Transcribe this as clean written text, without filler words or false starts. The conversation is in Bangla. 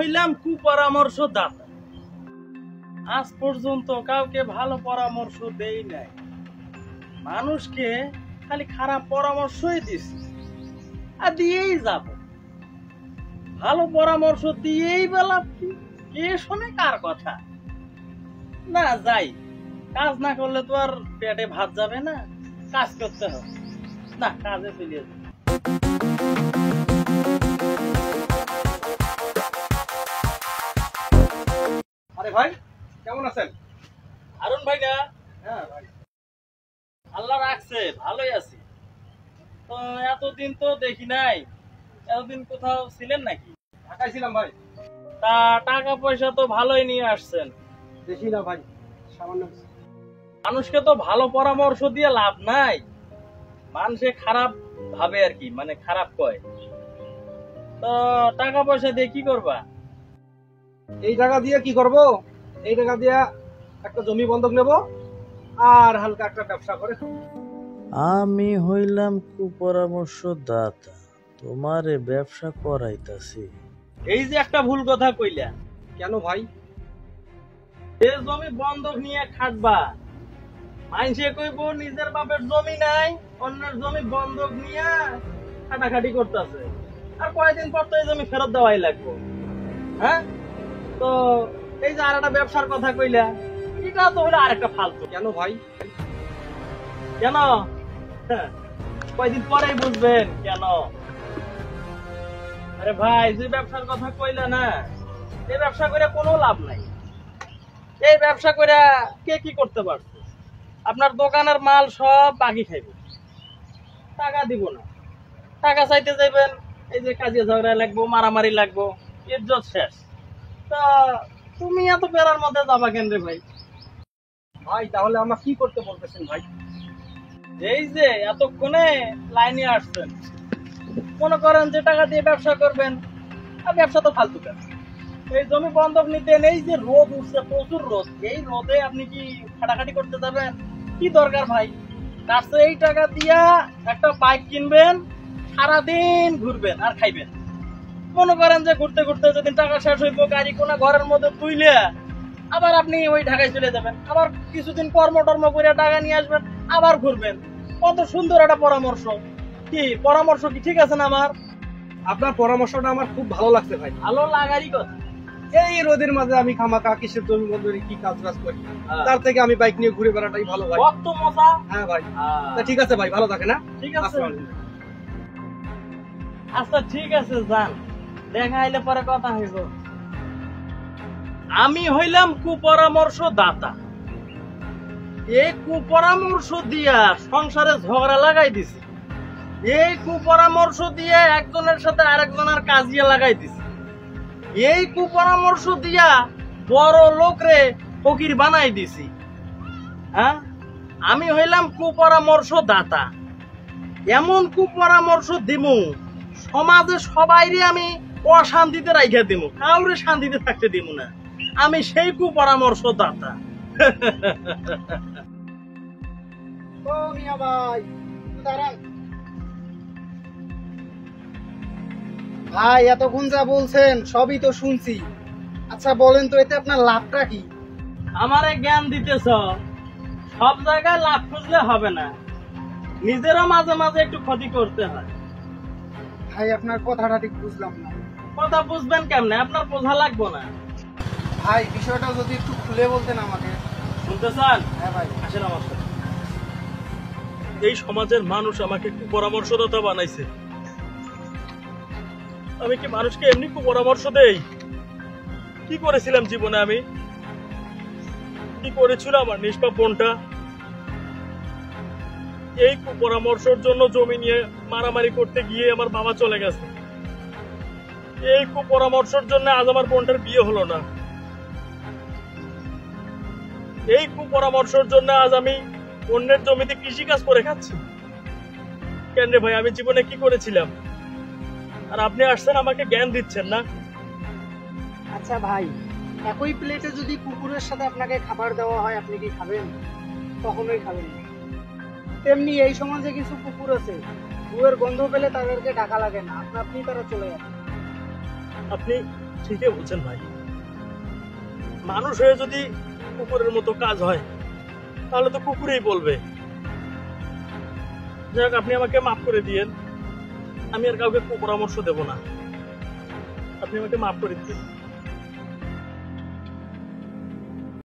হইলাম কুপরামর্শদাতা। আজ পর্যন্ত কাউকে ভালো পরামর্শ দেই নাই, মানুষকে খালি খারাপ পরামর্শই দিছি আর দিয়েই যাব। ভালো পরামর্শ দিয়েই বেলা কে শোনে কার কথা? না যাই, কাজ না করলে তো আর পেটে ভাত যাবে না, কাজ করতে হবে। না কাজে চলে যাবে। আরে ভাই কেমন আছেন? হারুন ভাই না? হ্যাঁ ভাই, আল্লাহ রাখছে, ভালোই আছি। তো এতদিন তো দেখি নাই, এতদিন কোথাও ছিলেন নাকি? ঢাকায় ছিলাম ভাই। তা টাকা পয়সা তো ভালোই নিয়ে আসছেন। বেশি না ভাই, সামান্য। মানুষকে তো ভালো পরামর্শ দিয়ে লাভ নাই, মানুষে খারাপ ভাবে আর কি, মানে খারাপ কয়। তো টাকা পয়সা দিয়ে কি করবা? এই টাকা দিয়ে কি করব? এই টাকা দিয়ে একটা জমি বন্ধক নেব আর হালকা একটা ব্যবসা করে খাবো। আমি হইলাম কুপরামর্শদাতা, তোমারে ব্যবসা করাইতাছি। এই যে একটা ভুল কথা কইলা। কেন ভাই? এ জমি বন্ধক নিয়ে খাটবা, মানুষে কইব নিজের বাপের জমি নাই, অন্যের জমি বন্ধক নিয়ে খাটাখাটি করতেছে, আর কয়েকদিন পর তো এই জমি ফেরত দেওয়াই লাগবে। হ্যাঁ, তো এই যে আর একটা ব্যবসার কথা কইলা, এটা তো হলো আরেকটা ফালতু। কেন ভাই? কেন? হ্যাঁ, কয়েকদিন পরেই বুঝবেন কেন। আরে ভাই, যে ব্যবসার কথা কইলা না, এই ব্যবসা করে কোনো লাভ নাই। এই ব্যবসা করে কে কি করতে পারছে? আপনার দোকানের মাল সব বাকি খাইব, টাকা দিব না। টাকা চাইতে যাইবেন, এই যে কাজে ঝগড়া লাগবো, মারামারি লাগবো, ইজ্জত শেষ। তা তুমি এত বেড়ার মধ্যে যাবা কেন রে ভাই? ভাই তাহলে আমার কি করতে বলতেছেন ভাই? এই যে এতক্ষণে লাইনে আসছেন, মনে করেন যে টাকা দিয়ে ব্যবসা করবেন, আর ব্যবসা তো ফালতু কেন? এই জমি বন্ধক নিতেন, এই যে রোদ উঠছে, প্রচুর রোদ, এই রোদে আপনি কি খাটাখাটি করতে যাবেন? কি দরকার ভাই? তার চেয়ে এই টাকা দিয়া একটা বাইক কিনবেন, সারাদিন ঘুরবেন আর খাইবেন। মনে করেন যে ঘুরতে ঘুরতে যদি টাকা শেষ হইব, গাড়ি কোনা ঘরের মধ্যে তুইলে আবার আপনি ওই ঢাকায় চলে যাবেন, আবার কিছুদিন কর্ম টর্ম করে টাকা নিয়ে আসবেন, আবার ঘুরবেন। কত সুন্দর একটা পরামর্শ। কি পরামর্শ কি ঠিক আছে না আমার? আপনার পরামর্শটা আমার খুব ভালো লাগছে ভাই। ভালো লাগারই কথা। এই রোদের মাঝে আমি খামাকা কিসের জমি বন্ধরে কি কাজ করি, তার থেকে আমি বাইক নিয়ে ঘুরে বেড়াটাই ভালো ভাই। কত মজা। হ্যাঁ ভাই, তা ঠিক আছে ভাই, ভালো থাকে না? ঠিক আছে, আসসালামু আলাইকুম। আচ্ছা ঠিক আছে, যান, দেখা হইলে পরে কথা হইব। আমি হইলাম কুপরামর্শদাতা। এই কুপরামর্শ দিয়া সংসারে ঝগড়া লাগাই দিছি, এই কুপরামর্শ দিয়ে একজনের সাথে আরেকজনের কাজিয়া লাগাই দিছি, এই কুপরামর্শ দিয়া বড় লোকরে ফকির বানাই দিছি। হ্যাঁ, আমি হইলাম কুপরামর্শদাতা। এমন কুপরামর্শ দিমু, সমাজে সবাইরে আমি অশান্তিতে রাইখা দিমু, কাউরে শান্তিতে থাকতে দিমু না। আমি সেই কুপরামর্শদাতা। ও মিয়া ভাই, দাঁড়ান ভাই, এতক্ষণ যা বলছেন সবই তো শুনছি। আচ্ছা বলেন তো, এতে আপনার লাভটা কি? আমারে জ্ঞান দিতেছ, সব জায়গায় লাভ খুঁজলে হবে না, নিজেরও মাঝে মাঝে একটু ক্ষতি করতে হয়। ভাই আপনার কথাটা ঠিক বুঝলাম না। কথা বুঝবেন কেমনে? আপনার বোঝা লাগবো না। ভাই বিষয়টা যদি একটু খুলে বলতেন আমাকে। শুনতে চান? হ্যাঁ ভাই। আসেন আমার সাথে। এই সমাজের মানুষ আমাকে কুপরামর্শদাতা বানাইছে। আমি কি মানুষকে এমনি কুপরামর্শ দেই? কি করেছিলাম জীবনে? আমি কি করেছিল আমার নিষ্পাপ বোনটা? এই কুপরামর্শের জন্য জমি নিয়ে মারামারি করতে গিয়ে আমার বাবা চলে গেছে। এই কুপরামর্শের জন্য আজ আমার বোনটার বিয়ে হলো না। এই কুপরামর্শের জন্য আজ আমি অন্যের জমিতে কৃষি কাজ করে খাচ্ছি। কেন রে ভাই, আমি জীবনে কি করেছিলাম? আর আপনি আসছেন আমাকে জ্ঞান দিচ্ছেন না? আচ্ছা ভাই, একই প্লেটে যদি কুকুরের সাথে আপনাকে খাবার দেওয়া হয়, আপনি কি খাবেন? কখনোই খাবেন না। তেমনি এই সমাজে কিছু কুকুর আছে, কুকুরের গন্ধ পেলে তাদেরকে ডাকা লাগে না, আপনা আপনি তারা চলে যাবে। আপনি ঠিকই বলছেন ভাই, মানুষ হয়ে যদি কুকুরের মতো কাজ হয় তাহলে তো কুকুরেই বলবে। যাক, আপনি আমাকে মাফ করে দিয়েন, আমি আর কাউকে কুপরামর্শ দেব না, আপনি আমাকে মাফ করে দিন।